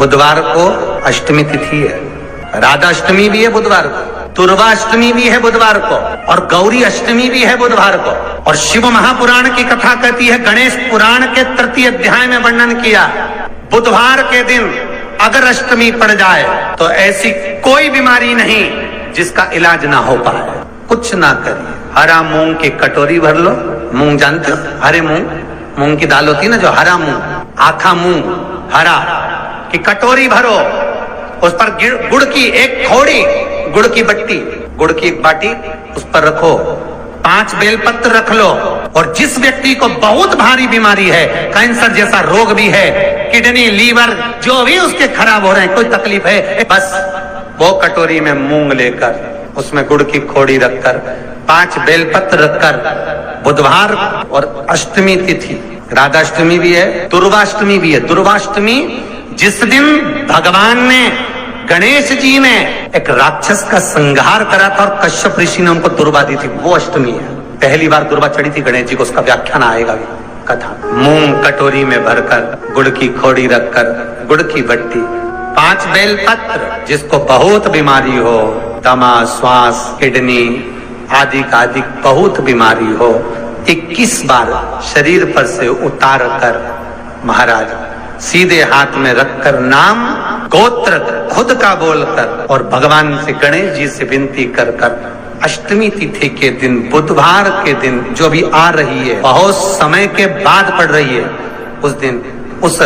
बुधवार को अष्टमी तिथि है, राधा अष्टमी भी है बुधवार को, दुर्गा अष्टमी भी है बुधवार को, और गौरी अष्टमी भी है बुधवार को। और शिव महापुराण की कथा कहती है, गणेश पुराण के तृतीय अध्याय में वर्णन किया, बुधवार के दिन अगर अष्टमी पड़ जाए तो ऐसी कोई बीमारी नहीं जिसका इलाज ना हो पाए। कुछ ना करिए, हरा मूंग की कटोरी भर लो, मूंग जानते हो, हरे मूंग, मूंग की दाल होती है ना जो हरा मूंग, आखा मूंग हरा की कटोरी भरो, उस पर गुड़ की एक थोड़ी, गुड़ की बट्टी, गुड़ की एक बाटी उस पर रखो, 5 बेलपत्र रख लो, और जिस व्यक्ति को बहुत भारी बीमारी है, कैंसर जैसा रोग भी है, किडनी लीवर जो भी उसके खराब हो रहे हैं, कोई तकलीफ है, बस वो कटोरी में मूंग लेकर उसमें गुड़ की खोड़ी रखकर 5 बेलपत्र रखकर, बुधवार और अष्टमी तिथि, राधाष्टमी भी है, दुर्गाष्टमी भी है। दुर्गाष्टमी जिस दिन भगवान ने, गणेश जी ने एक राक्षस का संहार करा था और कश्यप ऋषि ने उनको दुर्वा दी थी, वो अष्टमी है। पहली बार दुर्वा चढ़ी थी गणेश जी को, उसका व्याख्यान आएगा भी कथा। मूंग कटोरी में भरकर, गुड़ की खोड़ी रखकर, गुड़ की बट्टी, 5 बेलपत्र, जिसको बहुत बीमारी हो, दमा, श्वास, किडनी आदि का आदि बहुत बीमारी हो, 21 बार शरीर पर से उतार कर महाराज सीधे हाथ में रखकर नाम गोत्र खुद का बोलकर और भगवान से, गणेश जी से विनती कर कर अष्टमी तिथि के दिन, बुधवार के दिन जो भी आ रही है, बहुत समय के बाद पड़ रही है, उस दिन उस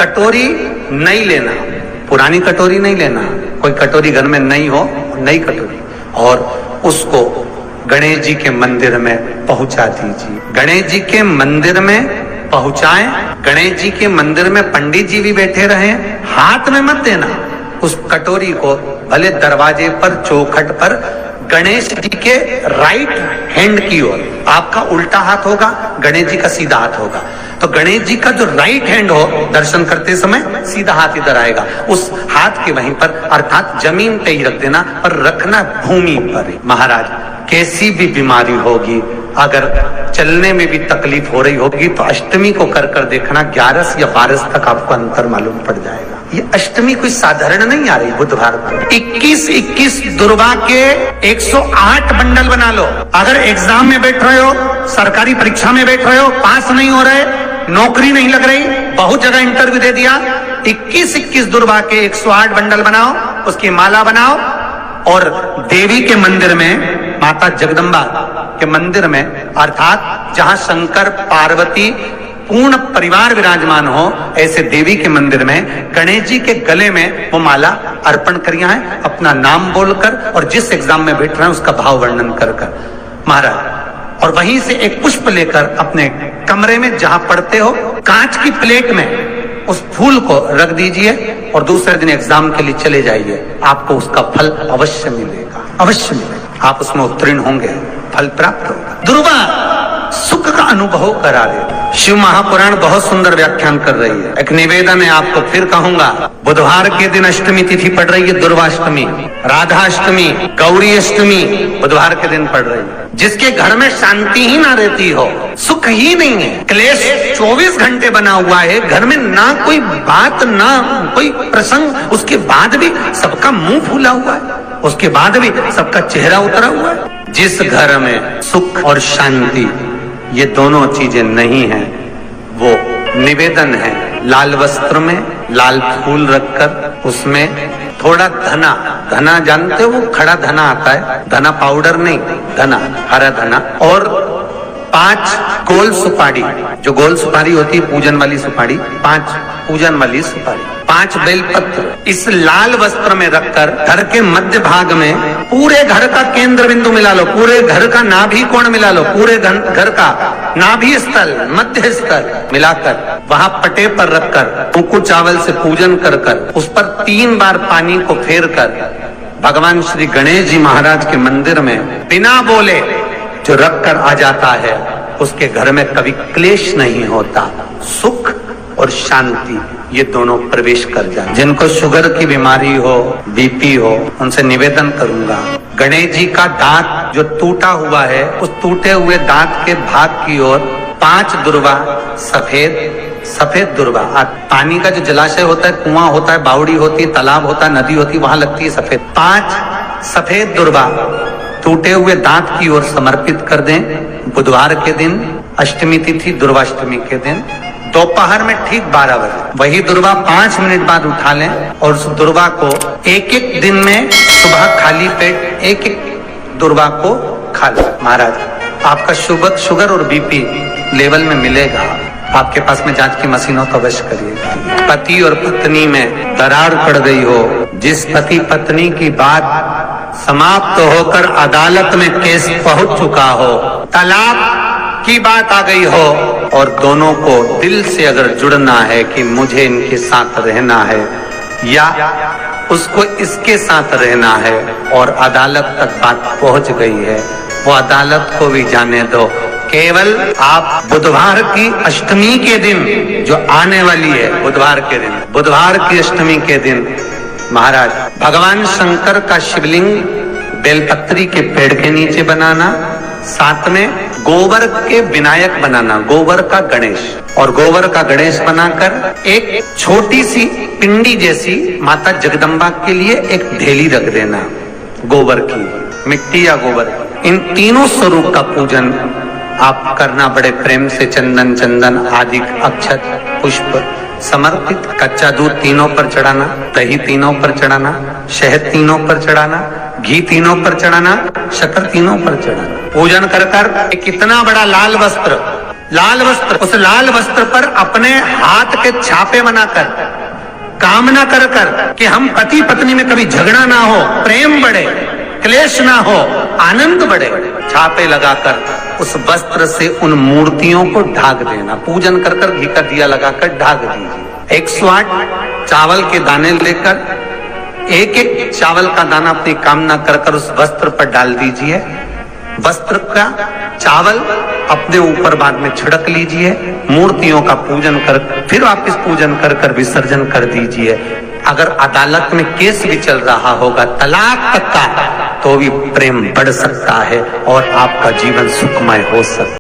कटोरी नहीं लेना, पुरानी कटोरी नहीं लेना, कोई कटोरी घर में नहीं हो, नई कटोरी, और उसको गणेश जी के मंदिर में पहुंचा दीजिए। गणेश जी के मंदिर में पहुंचाएं, गणेश जी के मंदिर में पंडित जी भी बैठे रहे, हाथ में मत देना उस कटोरी को, भले दरवाजे पर, चौखट पर, गणेश जी के राइट हैंड की ओर, आपका उल्टा हाथ होगा, गणेश जी का सीधा हाथ होगा, तो गणेश जी का जो राइट हैंड हो, दर्शन करते समय सीधा हाथ इधर आएगा, उस हाथ के वहीं पर, अर्थात जमीन पे ही रख देना, पर रखना भूमि पर। महाराज कैसी भी बीमारी होगी, अगर चलने में भी तकलीफ हो रही होगी, तो अष्टमी को कर कर देखना, 11 या 12 तक आपको अंतर मालूम पड़ जाएगा। ये अष्टमी कोई साधारण नहीं आ रही बुधवार को। 21 दुर्गा के 108 बंडल बना लो। अगर एग्जाम में बैठ रहे हो, सरकारी परीक्षा में बैठ रहे हो, पास नहीं हो रहे, नौकरी नहीं लग रही, बहुत जगह इंटरव्यू दे दिया, 21 दुर्गा के 108 बंडल बनाओ, उसकी माला बनाओ, और देवी के मंदिर में, माता जगदम्बा के मंदिर में, अर्थात जहां शंकर पार्वती पूर्ण परिवार विराजमान हो, ऐसे देवी के मंदिर में गणेश जी के गले में वो माला अर्पण करिया है, अपना नाम बोलकर, और जिस एग्जाम में बैठ रहे हैं उसका भाव वर्णन कर कर महाराज, और वहीं से एक पुष्प लेकर अपने कमरे में जहां पढ़ते हो, कांच की प्लेट में उस फूल को रख दीजिए, और दूसरे दिन एग्जाम के लिए चले जाइए, आपको उसका फल अवश्य मिलेगा, अवश्य मिलेगा, आप उसमें उत्तीर्ण होंगे, फल प्राप्त होगा। दुर्गा सुख का अनुभव करा दे। शिव महापुराण बहुत सुंदर व्याख्यान कर रही है। एक निवेदन है आपको, फिर कहूंगा, बुधवार के दिन अष्टमी तिथि पड़ रही है, दुर्गाष्टमी, राधाष्टमी, गौरी अष्टमी बुधवार के दिन पड़ रही है। जिसके घर में शांति ही ना रहती हो, सुख ही नहीं है, क्लेश 24 घंटे बना हुआ है, घर में ना कोई बात, ना कोई प्रसंग, उसके बाद भी सबका मुंह फूला हुआ है, उसके बाद भी सबका चेहरा उतरा हुआ है। जिस घर में सुख और शांति ये दोनों चीजें नहीं है, वो निवेदन है, लाल वस्त्र में लाल फूल रखकर उसमें थोड़ा धना, धना जानते हो, वो खड़ा धना आता है, धना पाउडर नहीं, धना, हरा धना, और 5 गोल सुपारी, जो गोल सुपारी होती है पूजन वाली सुपारी, 5 पूजन वाली सुपारी, 5 बेलपत्र, इस लाल वस्त्र में रखकर घर के मध्य भाग में पूरे घर का केंद्र बिंदु मिला लो, पूरे घर का नाभि कोण मिला लो, पूरे घर का नाभि स्थल, मध्य स्थल मिलाकर वहां पटे पर रखकर कुकु चावल से पूजन कर कर उस पर 3 बार पानी को फेर कर भगवान श्री गणेश जी महाराज के मंदिर में बिना बोले जो रख कर आ जाता है, उसके घर में कभी क्लेश नहीं होता, सुख और शांति ये दोनों प्रवेश कर जाए। जिनको शुगर की बीमारी हो, बीपी हो, उनसे निवेदन करूंगा, गणेश जी का दांत जो टूटा हुआ है, उस टूटे हुए दांत के भाग की ओर 5 दुर्वा सफेद, सफेद दुर्वा। पानी का जो जलाशय होता है, कुआं होता है, बावड़ी होती है, तालाब होता है, नदी होती है, वहां लगती है सफेद। 5 सफेद दुर्वा टूटे हुए दांत की ओर समर्पित कर दें बुधवार के दिन, अष्टमी तिथि दुर्वाष्टमी के दिन, दोपहर में ठीक 12 बजे। वही दुर्वा 5 मिनट बाद उठा लें और उस दुर्वा को एक दिन में सुबह खाली पेट एक दुर्वा को खा लें। महाराज आपका शुगर और बीपी लेवल में मिलेगा। आपके पास में जांच की मशीन हो तो अवश्य करिएगा। पति और पत्नी में दरार पड़ गई हो, जिस पति पत्नी की बात समाप्त होकर अदालत में केस पहुंच चुका हो, तलाक की बात आ गई हो और दोनों को दिल से अगर जुड़ना है कि मुझे इनके साथ रहना है या उसको इसके साथ रहना है और अदालत तक बात पहुंच गई है, वो अदालत को भी जाने दो। केवल आप बुधवार की अष्टमी के दिन जो आने वाली है, बुधवार के दिन, बुधवार की अष्टमी के दिन महाराज भगवान शंकर का शिवलिंग बेलपत्री के पेड़ के नीचे बनाना, साथ में गोबर के विनायक बनाना, गोबर का गणेश, और गोबर का गणेश बनाकर एक छोटी सी पिंडी जैसी माता जगदम्बा के लिए एक ढेली रख देना, गोबर की, मिट्टी या गोबर। इन तीनों स्वरूप का पूजन आप करना बड़े प्रेम से, चंदन चंदन आदि अक्षत पुष्प समर्पित, कच्चा दूध तीनों पर चढ़ाना, दही तीनों पर चढ़ाना, शहद तीनों पर चढ़ाना, घी तीनों पर चढ़ाना, शक्कर तीनों पर चढ़ाना। पूजन कर कर कितना बड़ा लाल वस्त्र, उस लाल वस्त्र पर अपने हाथ के छापे बनाकर कामना कर कर कि हम पति पत्नी में कभी झगड़ा ना हो, प्रेम बढ़े, क्लेश ना हो, आनंद बढ़े, छापे लगाकर उस वस्त्र से उन मूर्तियों को ढाक देना। पूजन कर कर घी का दिया लगाकर ढाक दीजिए। 108 चावल के दाने लेकर एक चावल का दाना अपनी कामना कर कर उस वस्त्र पर डाल दीजिए। वस्त्र का चावल अपने ऊपर बाद में छिड़क लीजिए। मूर्तियों का पूजन कर फिर वापिस पूजन कर कर विसर्जन कर दीजिए। अगर अदालत में केस भी चल रहा होगा तलाक तक का, तो भी प्रेम बढ़ सकता है और आपका जीवन सुखमय हो सकता है।